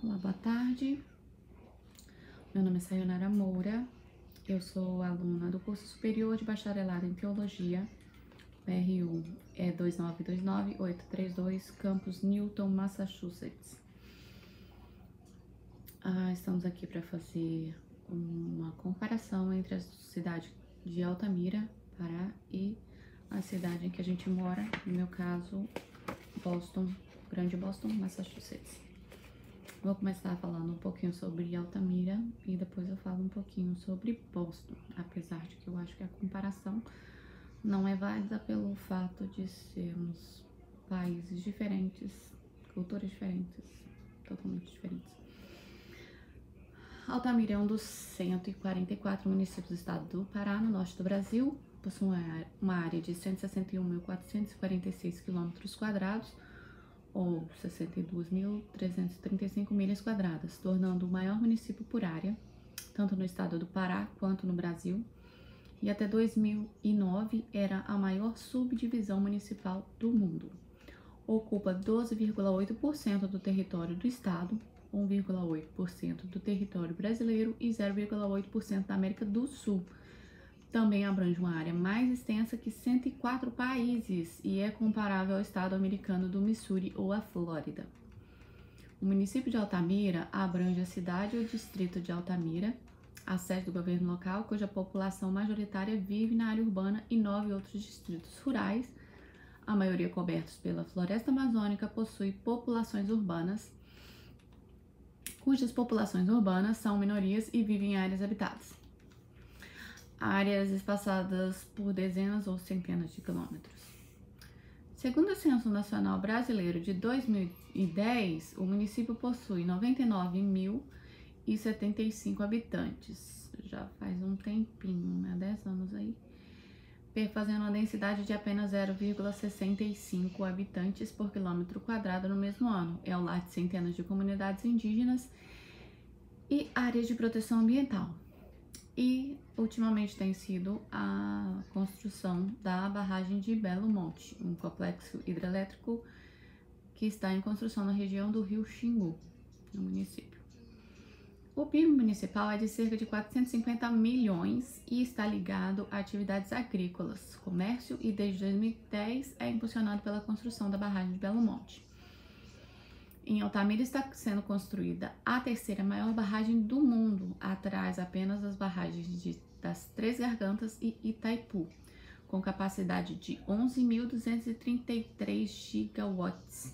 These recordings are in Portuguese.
Olá, boa tarde. Meu nome é Sayonara Moura. Eu sou aluna do curso superior de bacharelado em Teologia, PRU 2929832, campus Newton, Massachusetts. Estamos aqui para fazer uma comparação entre a cidade de Altamira, Pará, e a cidade em que a gente mora, no meu caso, Boston, Grande Boston, Massachusetts. Vou começar falando um pouquinho sobre Altamira e depois eu falo um pouquinho sobre Boston, apesar de que eu acho que a comparação não é válida pelo fato de sermos países diferentes, culturas diferentes, totalmente diferentes. Altamira é um dos 144 municípios do estado do Pará, no norte do Brasil, possui uma área de 161.446 km², ou 62.335 milhas quadradas, tornando o maior município por área, tanto no estado do Pará quanto no Brasil, e até 2009 era a maior subdivisão municipal do mundo. Ocupa 12,8% do território do estado, 1,8% do território brasileiro e 0,8% da América do Sul. Também abrange uma área mais extensa que 104 países e é comparável ao estado americano do Missouri ou a Flórida. O município de Altamira abrange a cidade ou distrito de Altamira, a sede do governo local, cuja população majoritária vive na área urbana, e 9 outros distritos rurais, a maioria cobertos pela floresta amazônica, possui populações urbanas, cujas populações urbanas são minorias e vivem em áreas habitadas. Áreas espaçadas por dezenas ou centenas de quilômetros. Segundo o Censo Nacional Brasileiro de 2010, o município possui 99.075 habitantes. Já faz um tempinho, né? 10 anos aí. Fazendo uma densidade de apenas 0,65 habitantes por quilômetro quadrado no mesmo ano. É o lar de centenas de comunidades indígenas e áreas de proteção ambiental. E ultimamente tem sido a construção da barragem de Belo Monte, um complexo hidrelétrico que está em construção na região do Rio Xingu, no município. O PIB municipal é de cerca de 450 milhões e está ligado a atividades agrícolas, comércio, e desde 2010 é impulsionado pela construção da barragem de Belo Monte. Em Altamira está sendo construída a terceira maior barragem do mundo, atrás apenas das barragens das Três Gargantas e Itaipu, com capacidade de 11.233 gigawatts.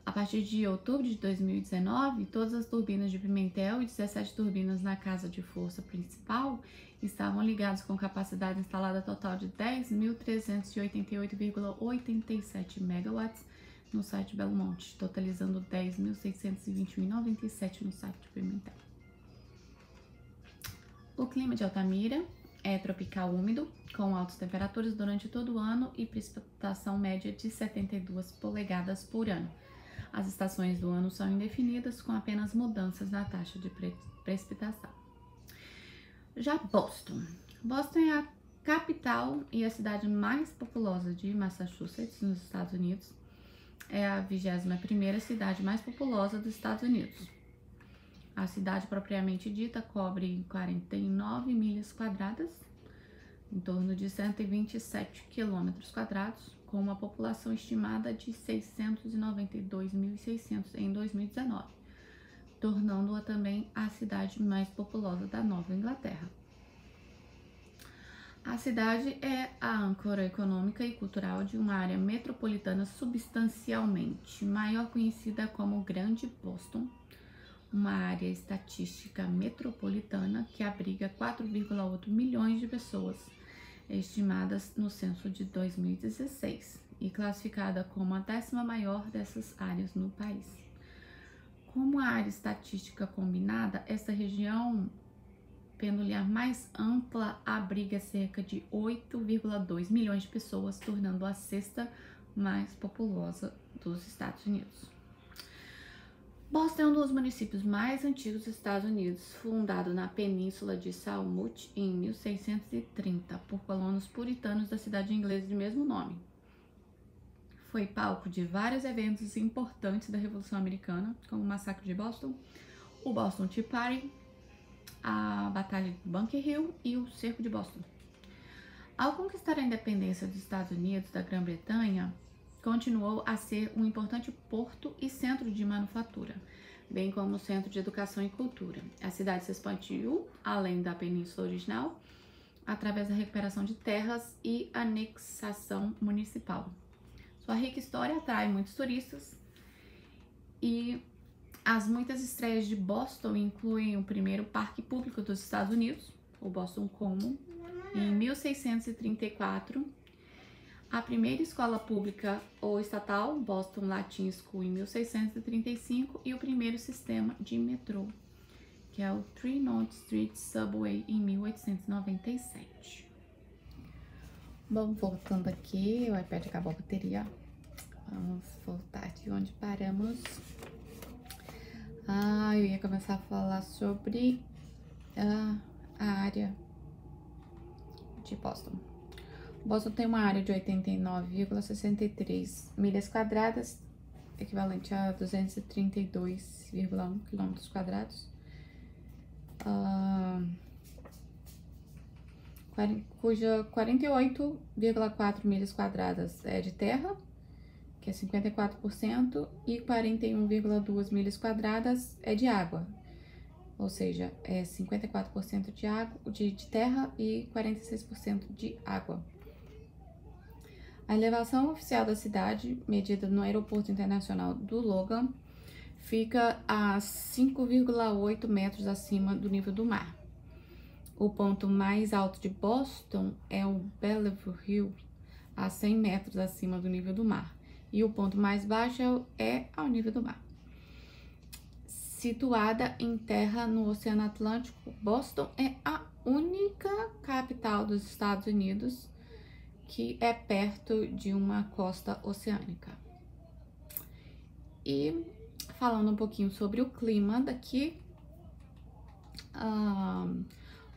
A partir de outubro de 2019, todas as turbinas de Pimentel e 17 turbinas na casa de força principal estavam ligadas com capacidade instalada total de 10.388,87 megawatts no site Belo Monte, totalizando 10.621,97 no site de Pimentel. O clima de Altamira é tropical úmido, com altas temperaturas durante todo o ano e precipitação média de 72 polegadas por ano. As estações do ano são indefinidas, com apenas mudanças na taxa de precipitação. Já Boston. Boston é a capital e a cidade mais populosa de Massachusetts, nos Estados Unidos. É a 21ª cidade mais populosa dos Estados Unidos. A cidade propriamente dita cobre 49 milhas quadradas, em torno de 127 quilômetros quadrados, com uma população estimada de 692.600 em 2019, tornando-a também a cidade mais populosa da Nova Inglaterra. A cidade é a âncora econômica e cultural de uma área metropolitana substancialmente maior, conhecida como Grande Boston, uma área estatística metropolitana que abriga 4,8 milhões de pessoas, estimadas no censo de 2016, e classificada como a 10ª maior dessas áreas no país. Como a área estatística combinada, esta região peculiar mais ampla abriga cerca de 8,2 milhões de pessoas, tornando a 6ª mais populosa dos Estados Unidos. Boston é um dos municípios mais antigos dos Estados Unidos, fundado na península de Salmut em 1630 por colonos puritanos da cidade inglesa de mesmo nome. foi palco de vários eventos importantes da Revolução Americana, como o Massacre de Boston, o Boston Tea Party, a Batalha de Bunker Hill e o Cerco de Boston. Ao conquistar a independência dos Estados Unidos da Grã-Bretanha, continuou a ser um importante porto e centro de manufatura, bem como centro de educação e cultura. A cidade se expandiu além da península original, através da recuperação de terras e anexação municipal. Sua rica história atrai muitos turistas e as muitas estreias de Boston incluem o primeiro parque público dos Estados Unidos, o Boston Common, em 1634, a primeira escola pública ou estatal, Boston Latin School, em 1635, e o primeiro sistema de metrô, que é o Tremont Street Subway, em 1897. Bom, voltando aqui, o iPad acabou a bateria. Vamos voltar de onde paramos. Eu ia começar a falar sobre a área de Boston. Boston tem uma área de 89,63 milhas quadradas, equivalente a 232,1 quilômetros quadrados. Cuja 48,4 milhas quadradas é de terra, que é 54%, e 41,2 milhas quadradas é de água, ou seja, é 54% de água, de terra e 46% de água. A elevação oficial da cidade, medida no Aeroporto Internacional do Logan, fica a 5,8 metros acima do nível do mar. O ponto mais alto de Boston é o Bellevue Hill, a 100 metros acima do nível do mar. E o ponto mais baixo é ao nível do mar. Situada em terra no Oceano Atlântico, Boston é a única capital dos Estados Unidos que é perto de uma costa oceânica. E falando um pouquinho sobre o clima daqui,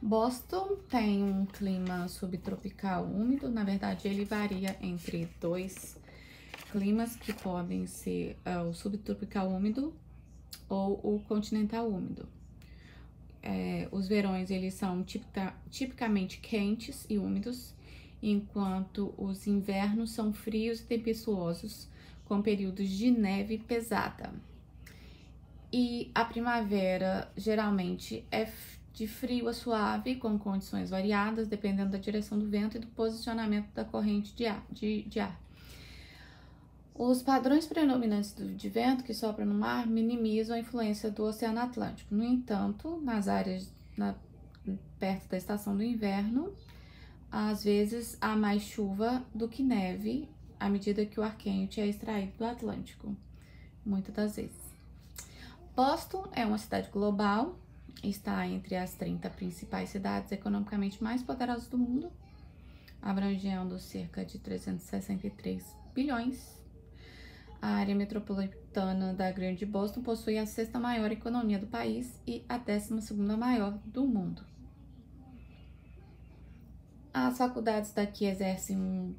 Boston tem um clima subtropical úmido. Na verdade, ele varia entre dois climas que podem ser o subtropical úmido ou o continental úmido. Os verões eles são tipicamente quentes e úmidos, enquanto os invernos são frios e tempestuosos, com períodos de neve pesada. E a primavera geralmente é de frio a suave, com condições variadas, dependendo da direção do vento e do posicionamento da corrente de ar. Os padrões predominantes de vento que sopram no mar minimizam a influência do Oceano Atlântico. No entanto, nas áreas perto da estação do inverno, às vezes há mais chuva do que neve à medida que o ar quente é extraído do Atlântico, muitas das vezes. Boston é uma cidade global, está entre as 30 principais cidades economicamente mais poderosas do mundo, abrangendo cerca de 363 bilhões. A área metropolitana da Grande Boston possui a 6ª maior economia do país e a 12ª maior do mundo. As faculdades daqui exercem um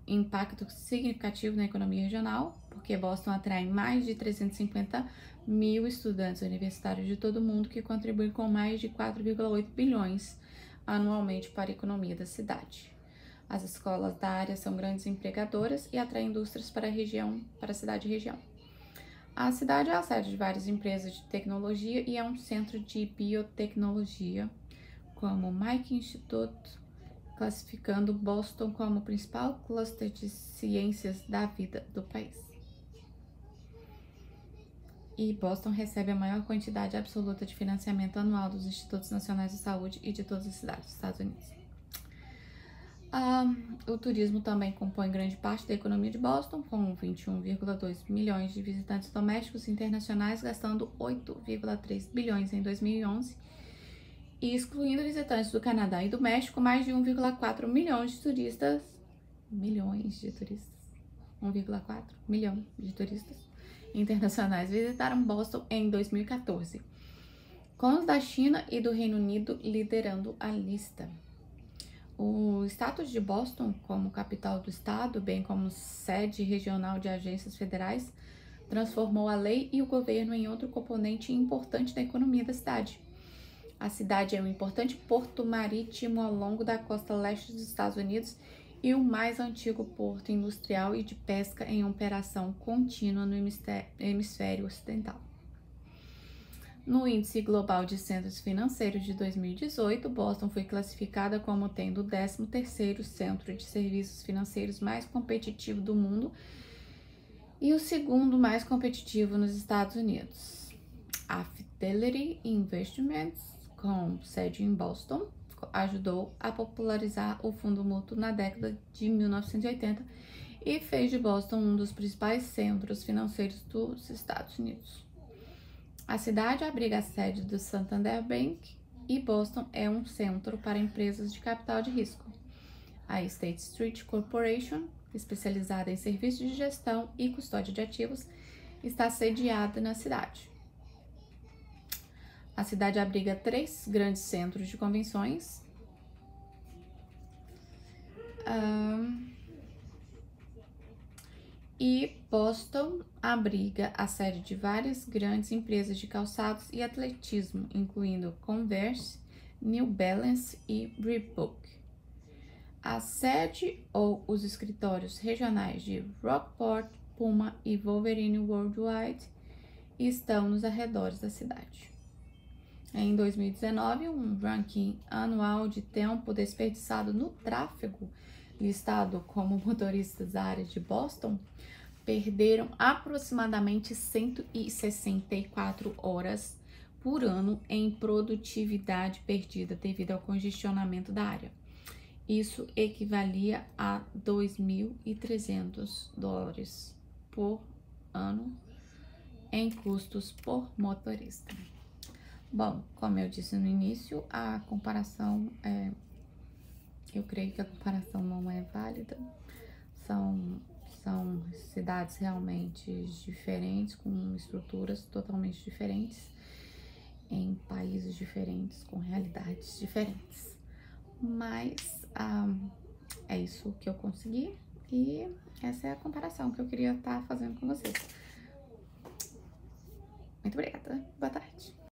impacto significativo na economia regional, porque Boston atrai mais de 350 mil estudantes universitários de todo o mundo que contribuem com mais de 4,8 bilhões anualmente para a economia da cidade. As escolas da área são grandes empregadoras e atraem indústrias para a cidade e região. A cidade é a sede de várias empresas de tecnologia e é um centro de biotecnologia, como o Mike Institute, classificando Boston como o principal cluster de ciências da vida do país. E Boston recebe a maior quantidade absoluta de financiamento anual dos Institutos Nacionais de Saúde e de todas as cidades dos Estados Unidos. O turismo também compõe grande parte da economia de Boston, com 21,2 milhões de visitantes domésticos e internacionais, gastando 8,3 bilhões em 2011, e excluindo visitantes do Canadá e do México, mais de 1,4 milhões de turistas, 1,4 milhão de turistas internacionais visitaram Boston em 2014, com os da China e do Reino Unido liderando a lista. O status de Boston como capital do estado, bem como sede regional de agências federais, transformou a lei e o governo em outro componente importante da economia da cidade. A cidade é um importante porto marítimo ao longo da costa leste dos Estados Unidos e o mais antigo porto industrial e de pesca em operação contínua no hemisfério ocidental. No Índice Global de Centros Financeiros de 2018, Boston foi classificada como tendo o 13º centro de serviços financeiros mais competitivo do mundo e o segundo mais competitivo nos Estados Unidos. A Fidelity Investments, com sede em Boston, ajudou a popularizar o fundo mútuo na década de 1980 e fez de Boston um dos principais centros financeiros dos Estados Unidos. A cidade abriga a sede do Santander Bank e Boston é um centro para empresas de capital de risco. A State Street Corporation, especializada em serviços de gestão e custódia de ativos, está sediada na cidade. A cidade abriga 3 grandes centros de convenções. E Boston abriga a sede de várias grandes empresas de calçados e atletismo, incluindo Converse, New Balance e Reebok. A sede ou os escritórios regionais de Rockport, Puma e Wolverine Worldwide estão nos arredores da cidade. Em 2019, um ranking anual de tempo desperdiçado no tráfego, listado como motoristas da área de Boston, perderam aproximadamente 164 horas por ano em produtividade perdida devido ao congestionamento da área. Isso equivalia a $2.300 por ano em custos por motorista. Bom, como eu disse no início, a comparação eu creio que a comparação não é válida. São cidades realmente diferentes, com estruturas totalmente diferentes, em países diferentes, com realidades diferentes. Mas é isso que eu consegui e essa é a comparação que eu queria estar fazendo com vocês. Muito obrigada. Boa tarde.